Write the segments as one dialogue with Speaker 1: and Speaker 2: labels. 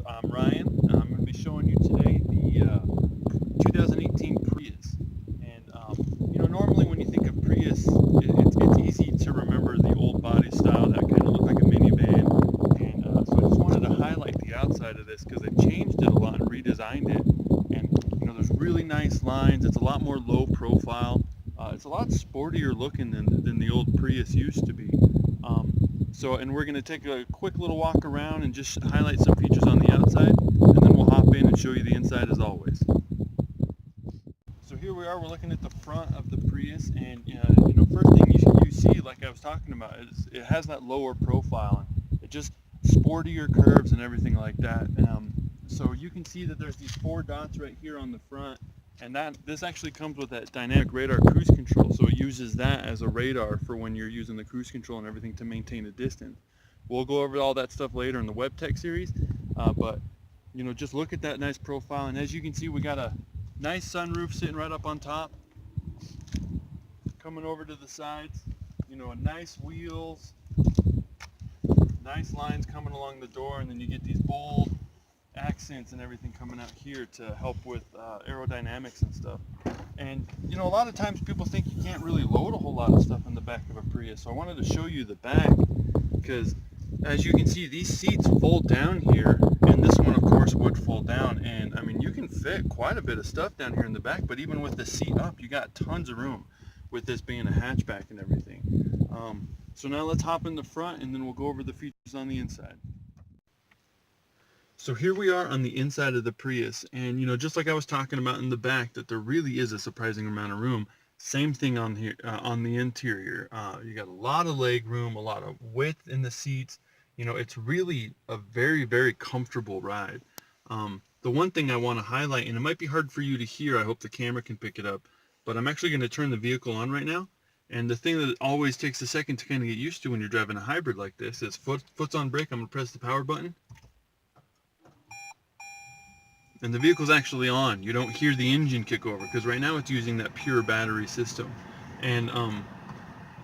Speaker 1: I'm Ryan. I'm going to be showing you today the 2018 Prius. And normally when you think of Prius, it's easy to remember the old body style that kind of looked like a minivan. And so I just wanted to highlight the outside of this because they've changed it a lot and redesigned it. And there's really nice lines. It's a lot more low profile. It's a lot sportier looking than the old Prius used to be. And we're going to take a quick little walk around and just highlight some features on the outside, and then we'll hop in and show you the inside as always. So here we are, we're looking at the front of the Prius, and first thing you see, like I was talking about, is it has that lower profile, and it just sportier curves and everything like that. So you can see that there's these 4 dots right here on the front, and this actually comes with that dynamic radar cruise control, so it uses that as a radar for when you're using the cruise control and everything to maintain a distance. We'll go over all that stuff later in the Webb Tech series, but just look at that nice profile, and as you can see, we got a nice sunroof sitting right up on top, coming over to the sides, nice wheels, nice lines coming along the door, and then you get these bold accents and everything coming out here to help with aerodynamics and stuff. And a lot of times people think you can't really load a whole lot of stuff in the back of a Prius, so I wanted to show you the back, because as you can see, these seats fold down here, and this one of course would fold down, and I mean, you can fit quite a bit of stuff down here in the back. But even with the seat up, you got tons of room with this being a hatchback and everything. So now let's hop in the front, and then we'll go over the features on the inside. So here we are on the inside of the Prius, and just like I was talking about in the back, that there really is a surprising amount of room. Same thing on here on the interior. You got a lot of leg room, a lot of width in the seats. It's really a very, very comfortable ride. The one thing I want to highlight, and it might be hard for you to hear, I hope the camera can pick it up, but I'm actually going to turn the vehicle on right now. And the thing that always takes a second to kind of get used to when you're driving a hybrid like this is foot's on brake. I'm going to press the power button, and the vehicle's actually on. You don't hear the engine kick over because right now it's using that pure battery system. And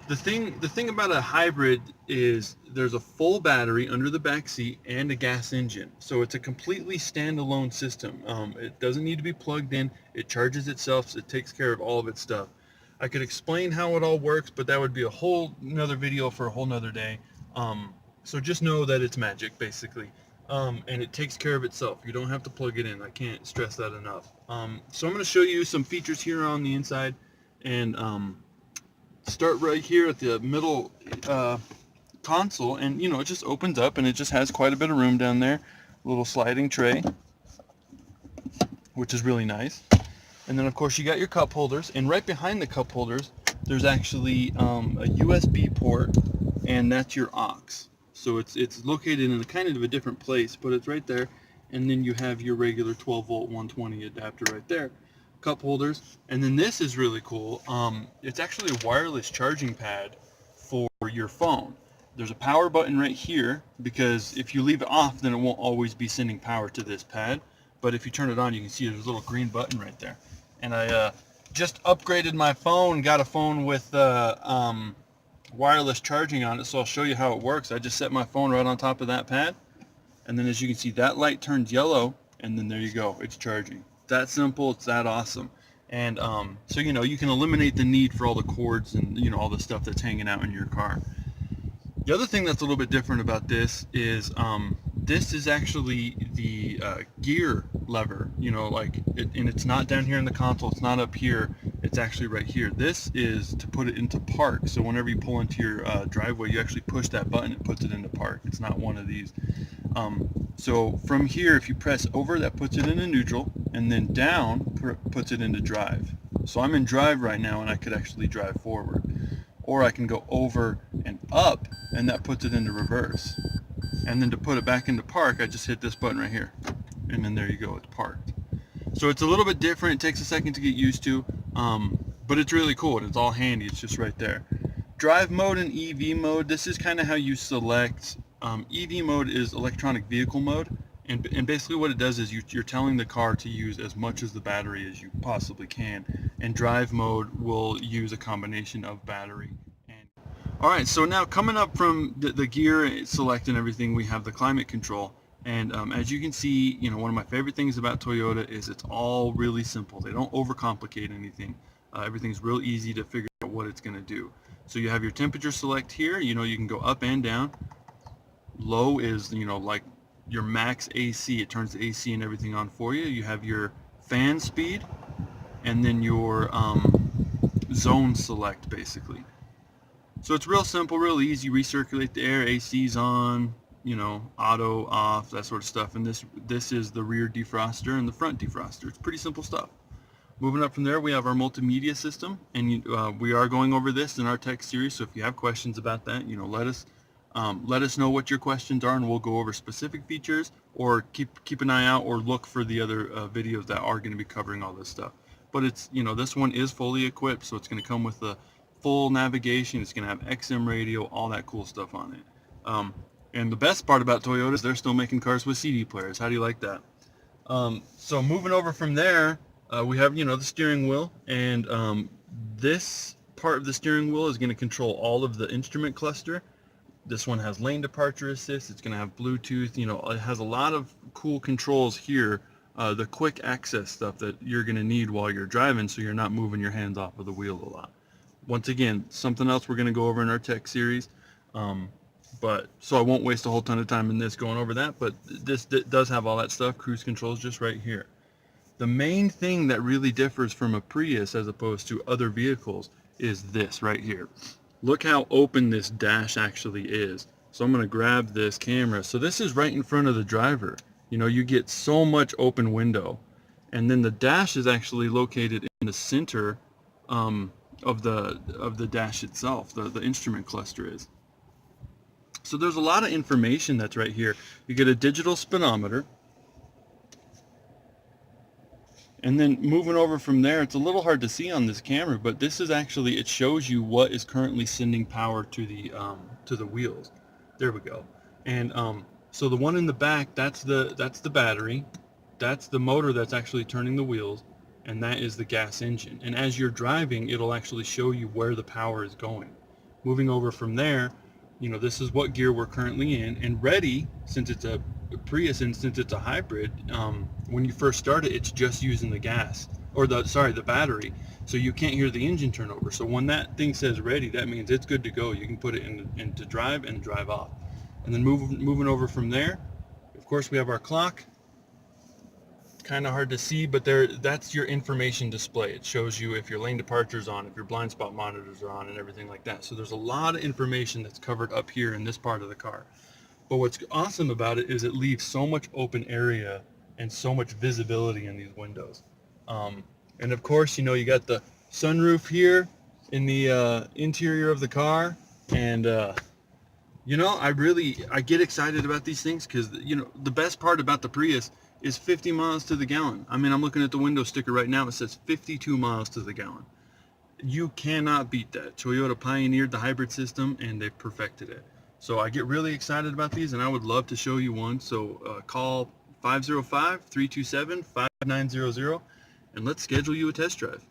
Speaker 1: the thing about a hybrid is there's a full battery under the back seat and a gas engine, so it's a completely standalone system. It doesn't need to be plugged in. It charges itself, so it takes care of all of its stuff. I could explain how it all works, but that would be a whole nother video for a whole nother day. So just know that it's magic, basically. And it takes care of itself. You don't have to plug it in. I can't stress that enough. So I'm going to show you some features here on the inside, and start right here at the middle console, and it just opens up, and it just has quite a bit of room down there. A little sliding tray, which is really nice. And then of course you got your cup holders, and right behind the cup holders there's actually a USB port, and that's your aux. So it's located in a kind of a different place, but it's right there. And then you have your regular 12-volt 120 adapter right there. Cup holders. And then this is really cool. It's actually a wireless charging pad for your phone. There's a power button right here, because if you leave it off, then it won't always be sending power to this pad. But if you turn it on, you can see there's a little green button right there. And I just upgraded my phone, got a phone with wireless charging on it, so I'll show you how it works. I just set my phone right on top of that pad, and then as you can see, that light turns yellow, and then there you go, it's charging. That simple, it's that awesome. And so you can eliminate the need for all the cords and all the stuff that's hanging out in your car. The other thing that's a little bit different about this is actually the gear lever, and it's not down here in the console, it's not up here, it's actually right here. This is to put it into park, so whenever you pull into your driveway, you actually push that button, it puts it into park. It's not one of these. So from here, if you press over, that puts it into neutral, and then down puts it into drive. So I'm in drive right now, and I could actually drive forward. Or I can go over and up, and that puts it into reverse. And then to put it back into park, I just hit this button right here, and then there you go, it's parked. So it's a little bit different. It takes a second to get used to, but it's really cool, and it's all handy. It's just right there. Drive mode and EV mode, this is kind of how you select. EV mode is electronic vehicle mode, and basically what it does is you're telling the car to use as much as the battery as you possibly can, and drive mode will use a combination of battery. Alright, so now coming up from the gear select and everything, we have the climate control. And as you can see, you know, one of my favorite things about Toyota is it's all really simple. They don't overcomplicate anything. Everything's real easy to figure out what it's going to do. So you have your temperature select here. You know, you can go up and down. Low is, you know, like your max AC. It turns the AC and everything on for you. You have your fan speed, and then your zone select, basically. So it's real simple, real easy. Recirculate the air, AC's on, you know, auto, off, that sort of stuff. And this is the rear defroster and the front defroster. It's pretty simple stuff. Moving up from there, we have our multimedia system, and we are going over this in our tech series. So if you have questions about that, you know, let us know what your questions are, and we'll go over specific features, or keep an eye out or look for the other videos that are going to be covering all this stuff. But it's, you know, this one is fully equipped, so it's going to come with the full navigation. It's going to have XM radio, all that cool stuff on it. And the best part about Toyota is they're still making cars with CD players. How do you like that? So moving over from there, we have, you know, the steering wheel, and this part of the steering wheel is going to control all of the instrument cluster. This one has lane departure assist. It's going to have Bluetooth. You know, it has a lot of cool controls here. The quick access stuff that you're going to need while you're driving, so you're not moving your hands off of the wheel a lot. Once again, something else we're going to go over in our tech series. But so I won't waste a whole ton of time in this going over that, but this does have all that stuff. Cruise control is just right here. The main thing that really differs from a Prius as opposed to other vehicles is this right here. Look how open this dash actually is. So I'm going to grab this camera. So this is right in front of the driver. You know, you get so much open window. And then the dash is actually located in the center of the dash itself. The instrument cluster is. So there's a lot of information that's right here. You get a digital speedometer. And then moving over from there, it's a little hard to see on this camera, but this is actually, it shows you what is currently sending power to the wheels. There we go. And so the one in the back, that's the battery. That's the motor that's actually turning the wheels, and that is the gas engine. And as you're driving, it'll actually show you where the power is going. Moving over from there, you know, this is what gear we're currently in, and ready, since it's a Prius and since it's a hybrid, when you first start it, it's just using the gas, or the battery, so you can't hear the engine turn over. So when that thing says ready, that means it's good to go. You can put it into drive and drive off. And then moving over from there, of course, we have our clock. Kind of hard to see, but that's your information display. It shows you if your lane departure is on, if your blind spot monitors are on, and everything like that. So there's a lot of information that's covered up here in this part of the car. But what's awesome about it is it leaves so much open area and so much visibility in these windows. And of course, you know, you got the sunroof here in the interior of the car, and you know, I get excited about these things because, you know, the best part about the Prius is 50 miles to the gallon. I mean, I'm looking at the window sticker right now. It says 52 miles to the gallon. You cannot beat that. Toyota pioneered the hybrid system, and they've perfected it. So I get really excited about these, and I would love to show you one. So call 505-327-5900, and let's schedule you a test drive.